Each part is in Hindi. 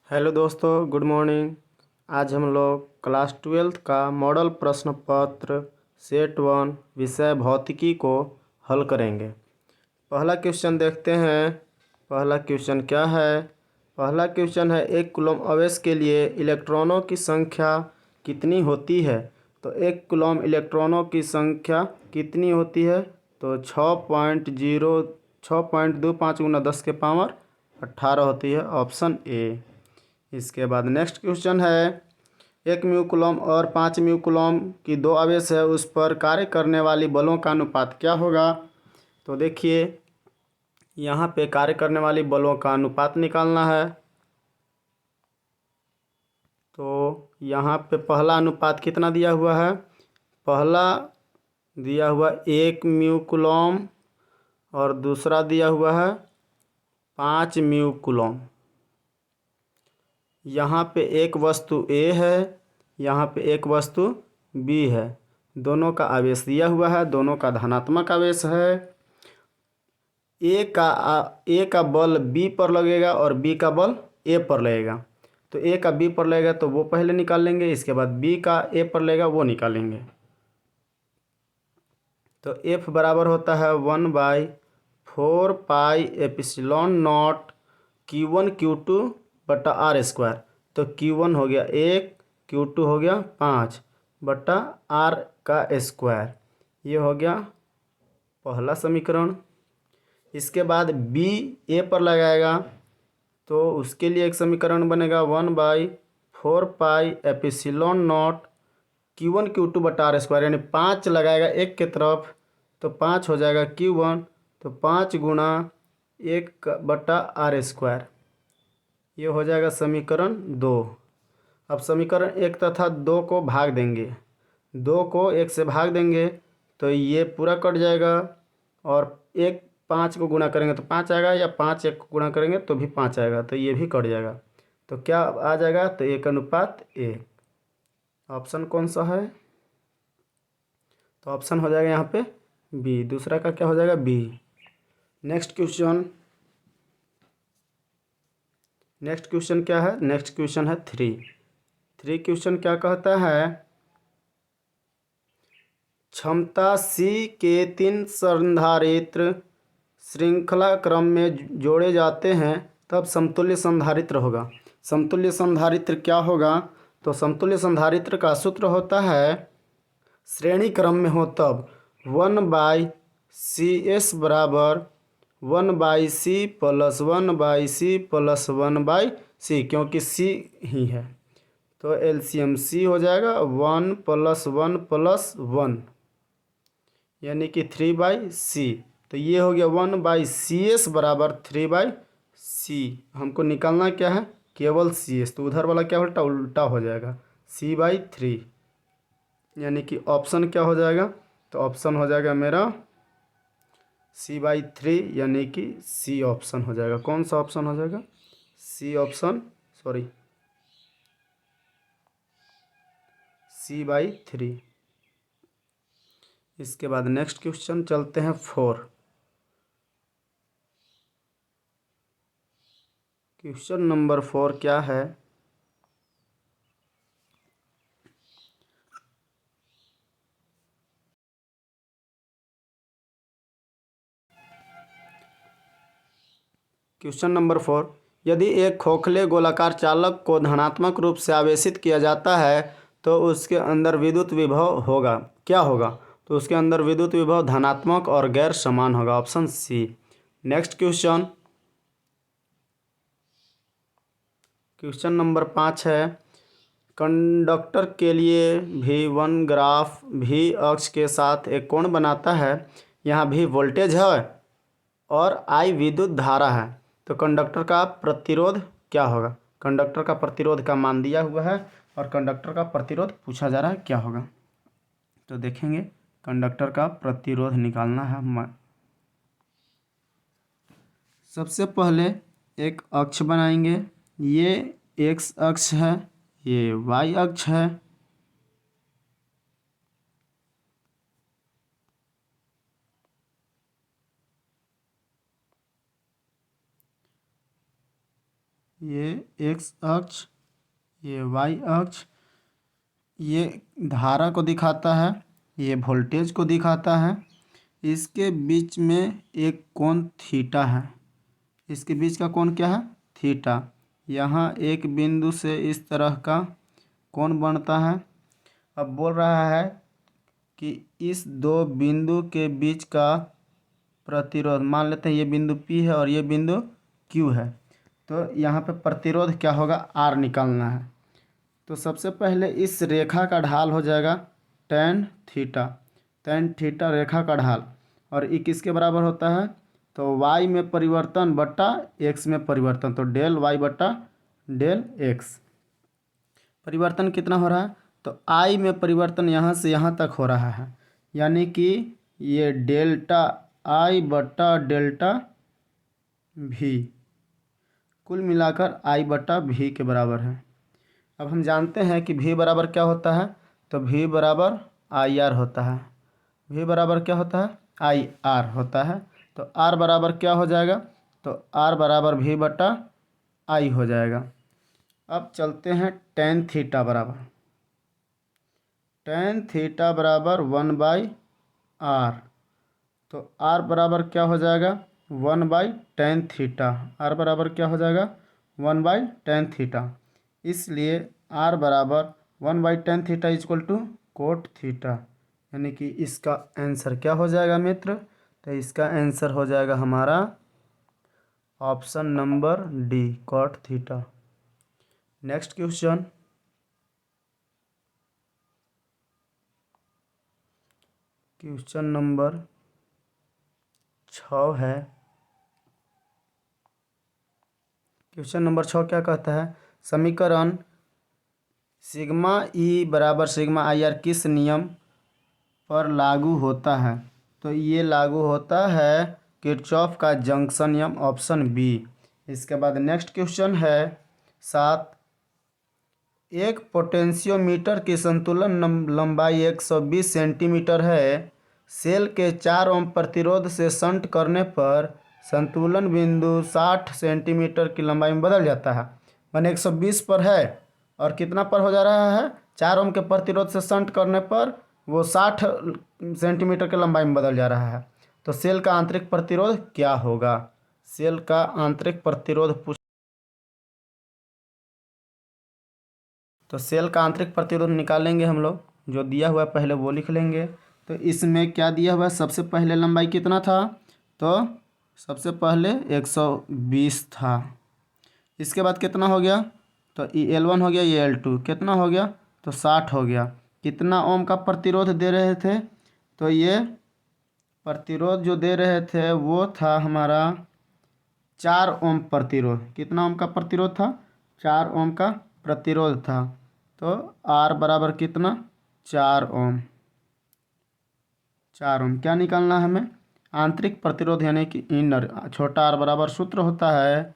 हेलो दोस्तों, गुड मॉर्निंग। आज हम लोग क्लास 12th का मॉडल प्रश्न पत्र सेट 1 विषय भौतिकी को हल करेंगे। पहला क्वेश्चन देखते हैं। पहला क्वेश्चन क्या है? पहला क्वेश्चन है, एक कूलम आवेश के लिए इलेक्ट्रॉनों की संख्या कितनी होती है? तो एक कूलम इलेक्ट्रॉनों की संख्या कितनी होती है? तो 6.25 गुना 10 के पावर 18 होती है, ऑप्शन ए। इसके बाद नेक्स्ट क्वेश्चन है, एक म्यू कूलम और 5 म्यू कूलम की दो आवेश है, उस पर कार्य करने वाली बलों का अनुपात क्या होगा? तो देखिए, यहाँ पे कार्य करने वाली बलों का अनुपात निकालना है। तो यहाँ पे पहला अनुपात कितना दिया हुआ है? पहला दिया हुआ 1 म्यू कूलम और दूसरा दिया हुआ है 5 म्यू कूलम। यहाँ पे एक वस्तु A है, यहाँ पे एक वस्तु B है। दोनों का आवेश दिया हुआ है, दोनों का धनात्मक आवेश है। ए का बल B पर लगेगा और B का बल A पर लगेगा। तो A का B पर लगेगा तो वो पहले निकाल लेंगे, इसके बाद B का A पर लगेगा वो निकालेंगे। तो F बराबर होता है 1/4 pi epsilon not Q1 Q2 बटा आर स्क्वायर। तो Q1 हो गया 1, Q2 हो गया 5 बटा आर का स्क्वायर। ये हो गया पहला समीकरण। इसके बाद B A पर लगाएगा तो उसके लिए एक समीकरण बनेगा 1/4 pi epsilon not Q1 Q2 बटा आर स्क्वायर, यानी 5 लगाएगा एक के तरफ तो 5 हो जाएगा Q1, तो 5 गुणा 1 बटा आर स्क्वायर। ये हो जाएगा समीकरण 2। अब समीकरण 1 तथा 2 को भाग देंगे, 2 को 1 से भाग देंगे तो ये पूरा कट जाएगा, और 1 5 को गुणा करेंगे तो 5 आएगा, या 5 1 को गुणा करेंगे तो भी 5 आएगा, तो ये भी कट जाएगा। तो क्या आ जाएगा? तो 1:1। ऑप्शन कौन सा है? तो ऑप्शन हो जाएगा यहाँ पे बी। दूसरा का क्या हो जाएगा? बी। नेक्स्ट क्वेश्चन क्या है? नेक्स्ट क्वेश्चन है 3 क्वेश्चन क्या कहता है? क्षमता C के 3 संधारित्र श्रृंखला क्रम में जोड़े जाते हैं तब समतुल्य संधारित्र होगा। समतुल्य संधारित्र क्या होगा? तो समतुल्य संधारित्र का सूत्र होता है, श्रेणी क्रम में हो तब 1/CS बराबर 1/C plus 1/C plus 1/C, क्योंकि C ही है तो एलसीएम C हो जाएगा 1 + 1 + 1, यानी कि 3/C। तो ये हो गया 1/CS बराबर 3/C। हमको निकालना क्या है? केवल CS। तो उधर वाला क्या उल्टा उल्टा हो जाएगा, C/3, यानी कि ऑप्शन क्या हो जाएगा? तो ऑप्शन हो जाएगा मेरा C/3, यानी कि C ऑप्शन हो जाएगा। कौन सा ऑप्शन हो जाएगा? C option, sorry, C/3। इसके बाद नेक्स्ट क्वेश्चन चलते हैं 4। क्वेश्चन नंबर 4 क्या है? क्वेश्चन नंबर 4, यदि एक खोखले गोलाकार चालक को धनात्मक रूप से आवेशित किया जाता है तो उसके अंदर विद्युत विभव होगा, क्या होगा? तो उसके अंदर विद्युत विभव धनात्मक और गैर समान होगा, option C. Next question number 5 है, कंडक्टर के लिए V1 ग्राफ V अक्ष के साथ एक कोण बनाता है। यहाँ V वोल्टेज है और I विद्युत धारा है, तो कंडक्टर का प्रतिरोध क्या होगा? कंडक्टर का प्रतिरोध का मान दिया हुआ है और कंडक्टर का प्रतिरोध पूछा जा रहा है, क्या होगा? तो देखेंगे, कंडक्टर का प्रतिरोध निकालना है। सबसे पहले एक अक्ष बनाएंगे, ये x अक्ष है, ये y अक्ष है। ये एक्स अक्ष, ये वाई अक्ष, ये धारा को दिखाता है, ये वोल्टेज को दिखाता है। इसके बीच में एक कोण थीटा है, इसके बीच का कोण क्या है? थीटा। यहाँ एक बिंदु से इस तरह का कोण बनता है। अब बोल रहा है कि इस दो बिंदु के बीच का प्रतिरोध, मान लेते हैं ये बिंदु P है और ये बिंदु Q है, तो यहाँ पे प्रतिरोध क्या होगा? R निकालना है। तो सबसे पहले इस रेखा का ढाल हो जाएगा tan थीटा। tan थीटा रेखा का ढाल, और ये किसके बराबर होता है? तो y में परिवर्तन बट्टा x में परिवर्तन, तो डेल y बट्टा डेल x। परिवर्तन कितना हो रहा है? तो i में परिवर्तन यहाँ से यहाँ तक हो रहा है, यानी कि ये डेल्टा i बट्टा डेल्टा v, कुल मिलाकर i बट्टा v के बराबर है। अब हम जानते हैं कि v बराबर क्या होता है? तो v बराबर आई आर होता है। v बराबर क्या होता है? आई आर होता है। तो r बराबर क्या हो जाएगा? तो r बराबर v बट्टा आई हो जाएगा। अब चलते हैं tan थीटा बराबर, tan थीटा बराबर 1/r। तो r बराबर क्या हो जाएगा? 1/tan theta. r बराबर क्या हो जाएगा? 1/tan theta. इसलिए r बराबर 1/tan theta equal to cot theta, यानी कि इसका आंसर क्या हो जाएगा मित्र? तो इसका आंसर हो जाएगा हमारा option number D, cot theta. Next question, question number 6 है। क्वेश्चन नंबर 6 क्या कहता है? समीकरण सिग्मा ई बराबर सिग्मा आई आर किस नियम पर लागू होता है? तो ये लागू होता है किरचॉफ का जंक्शन नियम, ऑप्शन बी। इसके बाद नेक्स्ट क्वेश्चन है 7। एक पोटेंशियोमीटर की संतुलन लंबाई 120 सेंटीमीटर है। सेल के 4 ओम प्रतिरोध से शंट करने पर संतुलन बिंदु 60 सेंटीमीटर की लंबाई में बदल जाता है। मान 120 पर है और कितना पर हो जा रहा है? 4 ओम के प्रतिरोध से शंट करने पर वो 60 सेंटीमीटर की लंबाई में बदल जा रहा है। तो सेल का आंतरिक प्रतिरोध क्या होगा? सेल का आंतरिक प्रतिरोध तो सेल का आंतरिक प्रतिरोध निकालेंगे हम लोग, जो दिया हुआ है पहले वो लिख लेंगे। तो इसमें क्या दिया हुआ है? सबसे पहले लंबाई कितना था? तो सबसे पहले 120 था। इसके बाद कितना हो गया? तो ये L1 हो गया, ये L2 कितना हो गया? तो 60 हो गया। कितना ओम का प्रतिरोध दे रहे थे? तो ये प्रतिरोध जो दे रहे थे वो था हमारा 4 ओम प्रतिरोध। कितना ओम का प्रतिरोध था? 4 ओम का प्रतिरोध था। तो R बराबर कितना? 4 ओम। 4 ओम क्या निकालना है हमें? आंतरिक प्रतिरोध यानी कि इनर। छोटा r बराबर सूत्र होता है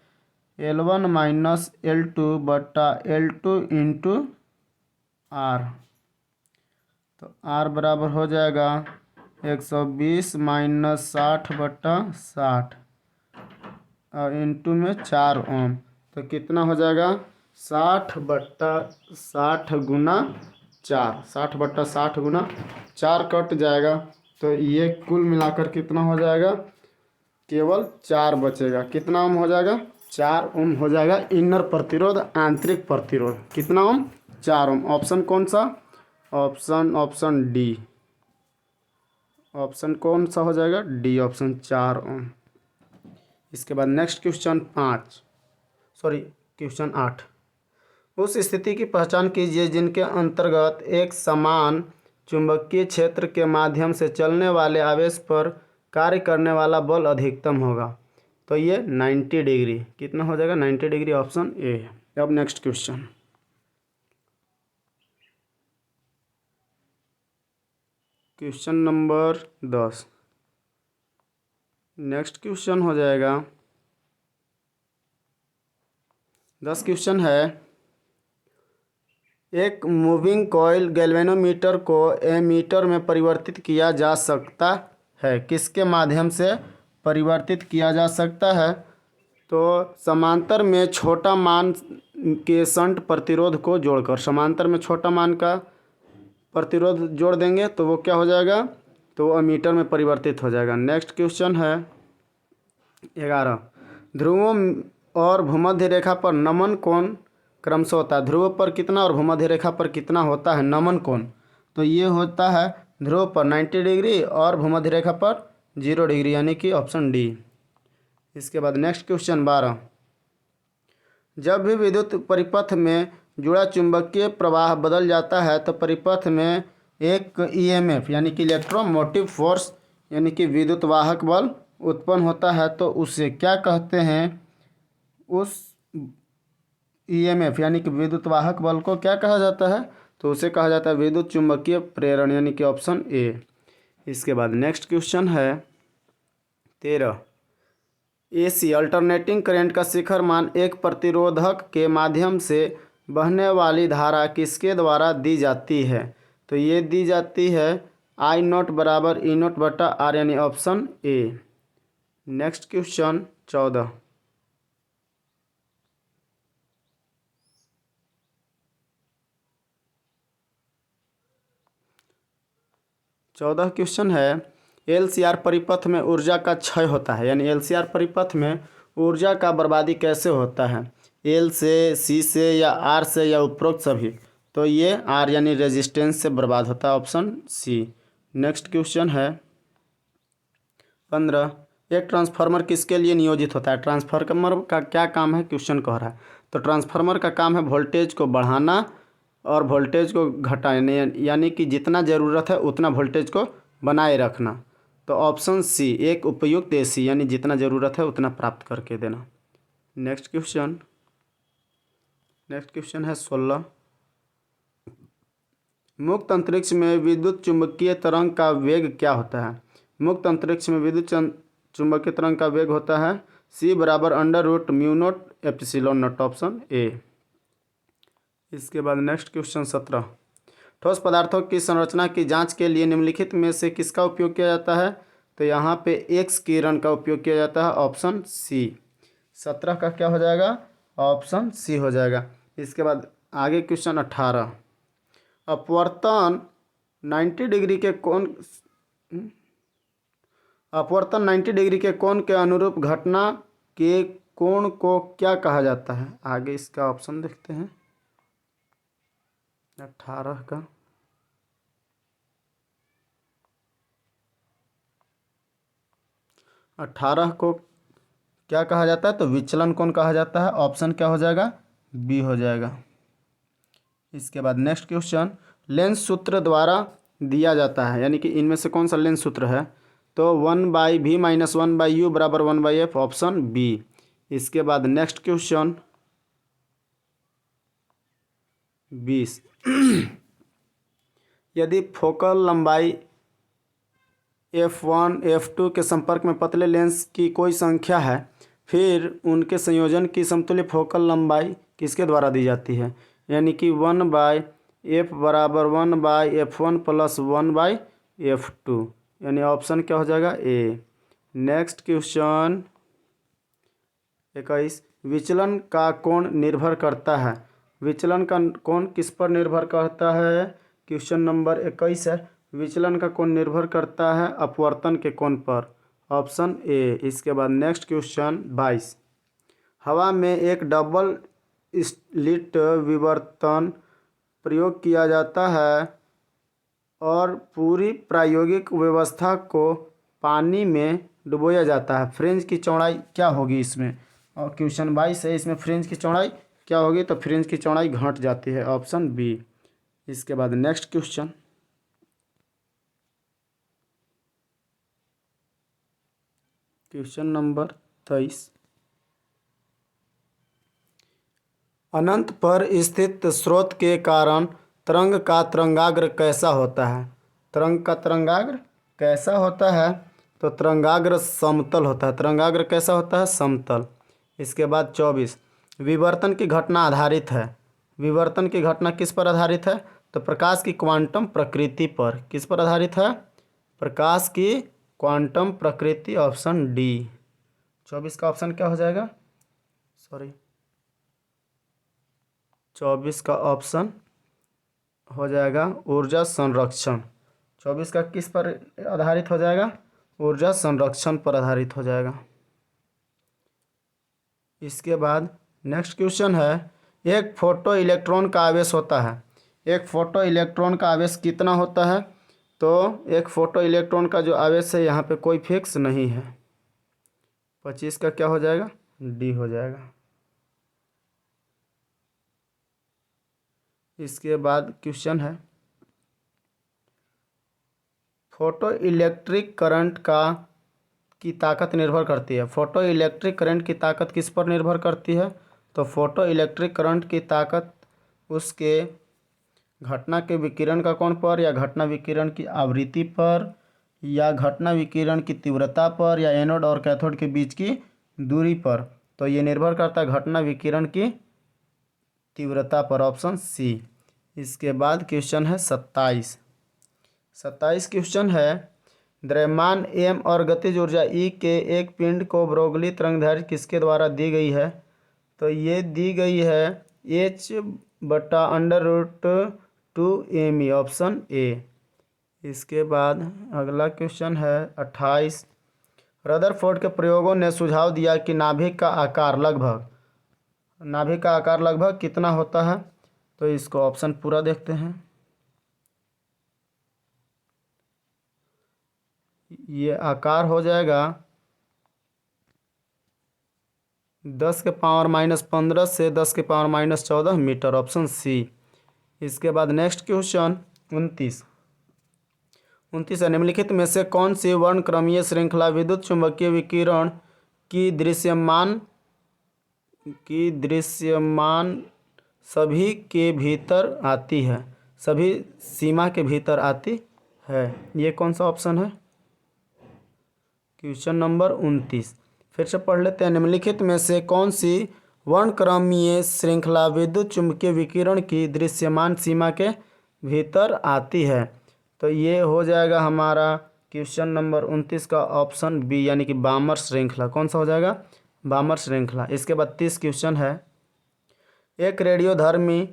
L1 माइनस L2 बट्टा L2 इंटू R। तो R बराबर हो जाएगा 120 माइनस 60 बट्टा 60 और इंटू में 4 ओम। तो कितना हो जाएगा? 60 बट्टा 60 गुना 4, 60 बट्टा 60 गुना 4 कट जाएगा। तो ये कुल मिलाकर कितना हो जाएगा? केवल 4 बचेगा। कितना ओम हो जाएगा? 4 ओम हो जाएगा इनर प्रतिरोध, आंतरिक प्रतिरोध। कितना ओम? 4 ओम। ऑप्शन कौन सा? Option D. ऑप्शन कौन सा हो जाएगा? डी ऑप्शन, 4 ओम। इसके बाद नेक्स्ट क्वेश्चन 8। उस स्थिति की पहचान कीजिए जिनके अंतर्गत एक समान चुंबकीय क्षेत्र के माध्यम से चलने वाले आवेश पर कार्य करने वाला बल अधिकतम होगा। तो ये 90 डिग्री। कितना हो जाएगा? 90 डिग्री, ऑप्शन ए है। अब next question, question number 10। Next question हो जाएगा 10 क्वेश्चन है। एक मूविंग कॉइल गैल्वेनोमीटर को एमीटर में परिवर्तित किया जा सकता है। किसके माध्यम से परिवर्तित किया जा सकता है? तो समांतर में छोटा मान के शंट प्रतिरोध को जोड़कर, समांतर में छोटा मान का प्रतिरोध जोड़ देंगे तो वो क्या हो जाएगा, तो वो अमीटर में परिवर्तित हो जाएगा। नेक्स्ट क्वेश्चन है 11। ध्रुवों और भूमध्य रेखा पर नमन कोण क्रमशः होता है। ध्रुव पर कितना और भूमध्य रेखा पर कितना होता है नमन कोण, तो ये होता है ध्रुव पर 90 डिग्री और भूमध्य रेखा पर 0 डिग्री, यानी कि ऑप्शन डी। इसके बाद नेक्स्ट क्वेश्चन 12। जब भी विद्युत परिपथ में जुड़ा चुंबकीय प्रवाह बदल जाता है तो परिपथ में एक ईएमएफ यानी कि इलेक्ट्रोमोटिव फोर्स यानी कि विद्युत वाहक बल उत्पन्न होता है, तो उसे क्या कहते हैं, उस ईएमएफ यानी कि विद्युत वाहक बल को क्या कहा जाता है, तो उसे कहा जाता है विद्युत चुंबकीय प्रेरण, यानी कि ऑप्शन ए। इसके बाद नेक्स्ट क्वेश्चन है 13। एसी अल्टरनेटिंग करंट का शिखर मान एक प्रतिरोधक के माध्यम से बहने वाली धारा किसके द्वारा दी जाती है, तो ये दी जाती है आई नॉट बराबर ई नॉट बटा आर, यानी option A. Next question 14। Question है एलसीआर परिपथ में ऊर्जा का क्षय होता है, यानी एलसीआर परिपथ में ऊर्जा का बर्बादी कैसे होता है, एल से, सी से या आर से या उपरोक्त सभी, तो ये आर यानी रेजिस्टेंस से बर्बाद होता है, ऑप्शन सी। नेक्स्ट क्वेश्चन है 15। एक ट्रांसफार्मर किसके लिए नियोजित होता है। ट्रांसफार्मर का क्या काम है, क्वेश्चन कह रहा है, तो ट्रांसफार्मर का काम है वोल्टेज को बढ़ाना और वोल्टेज को घटाने, यानी कि जितना ज़रूरत है उतना वोल्टेज को बनाए रखना, तो ऑप्शन सी एक उपयुक्त एसी, यानी जितना ज़रूरत है उतना प्राप्त करके देना। नेक्स्ट क्वेश्चन है 16। मुक्त अंतरिक्ष में विद्युत चुंबकीय तरंग का वेग क्या होता है। मुक्त अंतरिक्ष में विद्युत चुंबकीय तरंग का वेग होता है c बराबर √μ0 एप्सिलॉन नॉट, ऑप्शन ए। इसके बाद नेक्स्ट क्वेश्चन 17। ठोस पदार्थों की संरचना की जांच के लिए निम्नलिखित में से किसका उपयोग किया जाता है, तो यहाँ पे एक्स किरण का उपयोग किया जाता है, ऑप्शन सी। 17 का क्या हो जाएगा, ऑप्शन सी हो जाएगा। इसके बाद आगे क्वेश्चन 18। अपवर्तन 90 डिग्री के कोण के अनुरूप घटना के कोण को क्या कहा जाता है। आगे इसका ऑप्शन देखते हैं 18 का। अठारह को क्या कहा जाता है, तो विचलन कोण कहा जाता है, ऑप्शन क्या हो जाएगा, बी हो जाएगा। इसके बाद नेक्स्ट क्वेश्चन लेंस सूत्र द्वारा दिया जाता है, यानी कि इनमें से कौन सा लेंस सूत्र है, तो 1/v - 1/u बराबर 1/f, ऑप्शन बी। इसके बाद नेक्स्ट क्वेश्चन 20। यदि फोकल लंबाई f1 f2 के संपर्क में पतले लेंस की कोई संख्या है, फिर उनके संयोजन की समतुल्य फोकल लंबाई किसके द्वारा दी जाती है, यानी कि 1/f बराबर 1/f1 प्लस 1/f2, यानी ऑप्शन क्या हो जाएगा, ए। Next question 21। विचलन का कोण निर्भर करता है। विचलन का कोण किस पर निर्भर करता है, क्वेश्चन नंबर 21 है। विचलन का कोण निर्भर करता है अपवर्तन के कोण पर, ऑप्शन ए। इसके बाद नेक्स्ट क्वेश्चन 22। हवा में एक डबल स्लिट विवर्तन प्रयोग किया जाता है और पूरी प्रायोगिक व्यवस्था को पानी में डुबोया जाता है। फ्रिंज की चौड़ाई क्या होगी इसमें, और क्वेश्चन 22 है, इसमें फ्रिंज की चौड़ाई क्या होगी, तो फ्रिंज की चौड़ाई घट जाती है, ऑप्शन बी। इसके बाद नेक्स्ट क्वेश्चन नंबर 23। अनंत पर स्थित स्रोत के कारण तरंग का तरंगाग्र कैसा होता है। तरंग का तरंगाग्र कैसा होता है, तो तरंगाग्र समतल होता है। तरंगाग्र कैसा होता है, समतल। इसके बाद 24। विवर्तन की घटना आधारित है। विवर्तन की घटना किस पर आधारित है, तो प्रकाश की क्वांटम प्रकृति पर। किस पर आधारित है, प्रकाश की क्वांटम प्रकृति, ऑप्शन डी। 24 का ऑप्शन क्या हो जाएगा, सॉरी 24 का ऑप्शन हो जाएगा ऊर्जा संरक्षण। 24 का किस पर आधारित हो जाएगा? ऊर्जा संरक्षण पर आधारित हो जाएगा। इसके बाद नेक्स्ट क्वेश्चन है, एक फोटो इलेक्ट्रॉन का आवेश होता है। एक फोटो इलेक्ट्रॉन का आवेश कितना होता है? तो एक फोटो इलेक्ट्रॉन का जो आवेश है यहाँ पे कोई फिक्स नहीं है। 25 का क्या हो जाएगा? डी हो जाएगा। इसके बाद क्वेश्चन है, फोटो इलेक्ट्रिक करंट की ताकत निर्भर करती है। फोटो इलेक्ट्रिक करंट की ताकत किस पर निर्भर करती है? तो फोटो इलेक्ट्रिक करंट की ताकत उसके घटना के विकिरण का कोण पर, या घटना विकिरण की आवृत्ति पर, या घटना विकिरण की तीव्रता पर, या एनोड और कैथोड के बीच की दूरी पर। तो ये निर्भर करता है घटना विकिरण की तीव्रता पर, ऑप्शन सी। इसके बाद क्वेश्चन है 27। 27 क्वेश्चन है, द्रव्यमान एम और गतिज ऊर्जा ई के एक पिंड को ब्रोगली तरंगदैर्घ्य किसके द्वारा दी गई है? तो ये दी गई है h/√2m, ऑप्शन ए। इसके बाद अगला क्वेश्चन है 28। रदरफोर्ड के प्रयोगों ने सुझाव दिया कि नाभिक का आकार लगभग कितना होता है? तो इसको ऑप्शन पूरा देखते हैं। ये आकार हो जाएगा 10⁻⁻15 से 10⁻⁻14 मीटर, ऑप्शन सी। इसके बाद नेक्स्ट क्वेश्चन 29 है, निम्नलिखित में से कौन सी वर्णक्रमीय श्रृंखला विद्युत चुम्बकीय विकिरण की दृश्यमान सभी के भीतर आती है, सभी सीमा के भीतर आती है? ये कौन सा ऑप्शन है? क्वेश्चन नंबर 29 फिर से पढ़ लेते हैं, निम्नलिखित में से कौन सी वर्णक्रमीय श्रृंखला विद्युत चुम्बकीय विकिरण की दृश्यमान सीमा के भीतर आती है? तो ये हो जाएगा हमारा क्वेश्चन नंबर 29 का ऑप्शन बी, यानी कि बामर श्रृंखला। कौन सा हो जाएगा? बामर श्रृंखला। इसके बाद 30 क्वेश्चन है, एक रेडियोधर्मी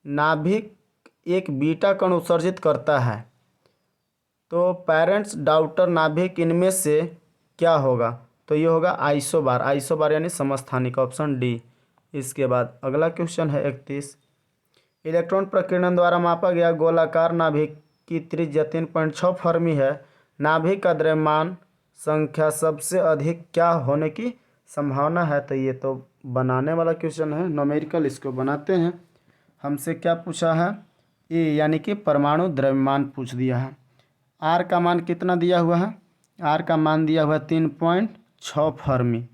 नाभिक एक बीटा कण उत्सर्जित करता है, तो पेरेंट्स डाउटर नाभिक इनमें से क्या होगा? तो ये होगा आइसोबार यानी समस्थानिक, ऑप्शन डी। इसके बाद अगला क्वेश्चन है 31। इलेक्ट्रॉन प्रकीर्णन द्वारा मापा गया गोलाकार नाभिक की त्रिज्या 3.6 फर्मी है। नाभिक का द्रव्यमान संख्या सबसे अधिक क्या होने की संभावना है? तो ये तो बनाने वाला क्वेश्चन है, न्यूमेरिकल। इसको बनाते हैं। हमसे क्या पूछा है? ए यानी कि परमाणु द्रव्यमान पूछ दिया है। आर का मान कितना दिया हुआ है? आर का मान दिया हुआ है 3.6 फर्मी,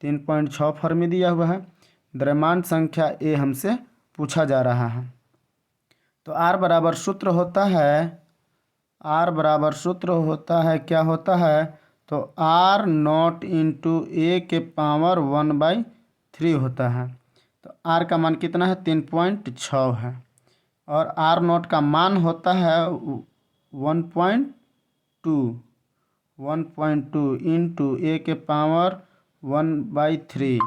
3.6 फर्मी दिया हुआ है। द्रव्यमान संख्या ए हमसे पूछा जा रहा है। तो आर बराबर सूत्र होता है, क्या होता है? तो आर नॉट इंटू ए के पावर 1/3 होता है। तो आर का मान कितना है? 3.6 है। और आर नॉट का मान होता है 1.2 इंटू ए के पावर 1/3।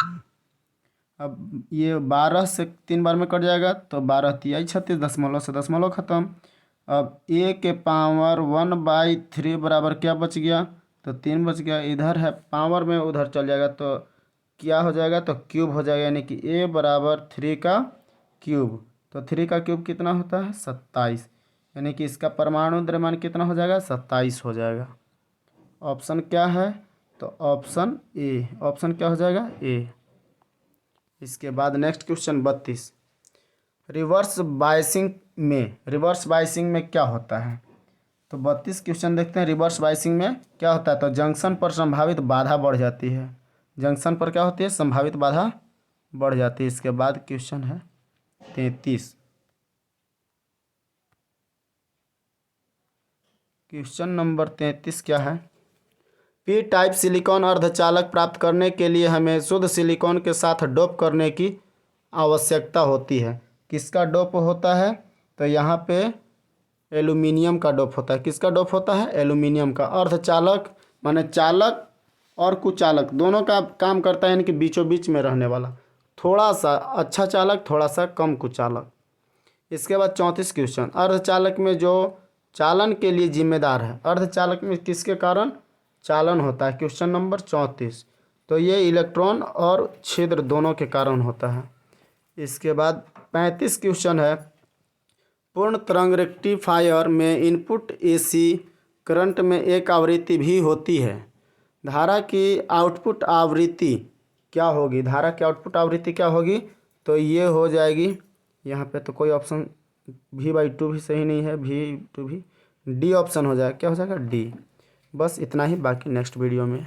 अब ये 12 से 3 बार में कट जाएगा, तो 12 तिहाई 36, दशमलव से दशमलव खत्म। अब ए के पावर 1/3 बराबर क्या बच गया? तो 3 बच गया। इधर है पावर में, उधर चल जाएगा तो क्या हो जाएगा? तो क्यूब हो जाएगा, यानी कि ए बराबर 3 का क्यूब। तो 3 का क्यूब कितना होता है? 27, यानी कि इसका परमाणु द्रव्यमान कितना हो जाएगा? 27 हो जाएगा। ऑप्शन क्या है? तो ऑप्शन ए। ऑप्शन क्या हो जाएगा? ए। इसके बाद नेक्स्ट क्वेश्चन 32। रिवर्स बायसिंग में क्या होता है? तो 32 क्वेश्चन देखते हैं, रिवर्स बायसिंग में क्या होता है? तो जंक्शन पर संभावित बाधा बढ़ जाती है। जंक्शन पर क्या होती है? संभावित बाधा बढ़ जाती है। इसके बाद क्वेश्चन है 33। क्वेश्चन नंबर 33 क्या है? पी टाइप सिलिकॉन अर्धचालक प्राप्त करने के लिए हमें शुद्ध सिलिकॉन के साथ डोप करने की आवश्यकता होती है। किसका डोप होता है? तो यहाँ पे एल्यूमिनियम का डोप होता है। किसका डोप होता है? एल्यूमिनियम का। अर्धचालक माने चालक और कुचालक दोनों का काम करता है, यानी कि बीचों बीच में रहने वाला। थोड़ा सा अच्छा चालक, थोड़ा सा कम कुचालक। इसके बाद 34 क्वेश्चन, अर्धचालक में जो चालन के लिए जिम्मेदार है, अर्धचालक में किसके कारण चालन होता है, क्वेश्चन नंबर 34। तो ये इलेक्ट्रॉन और छिद्र दोनों के कारण होता है। इसके बाद 35 क्वेश्चन है, पूर्ण तरंग रेक्टिफायर में इनपुट एसी करंट में एक आवृत्ति भी होती है, धारा की आउटपुट आवृत्ति क्या होगी, धारा की आउटपुट आवृत्ति क्या होगी, तो ये हो जाएगी, यहाँ पे तो कोई ऑप्शन V/2 भी सही नहीं है, V/2 भी, डी ऑप्शन हो जाएगा, क्या हो जाएगा डी। बस इतना ही, बाकी नेक्स्ट वीडियो में।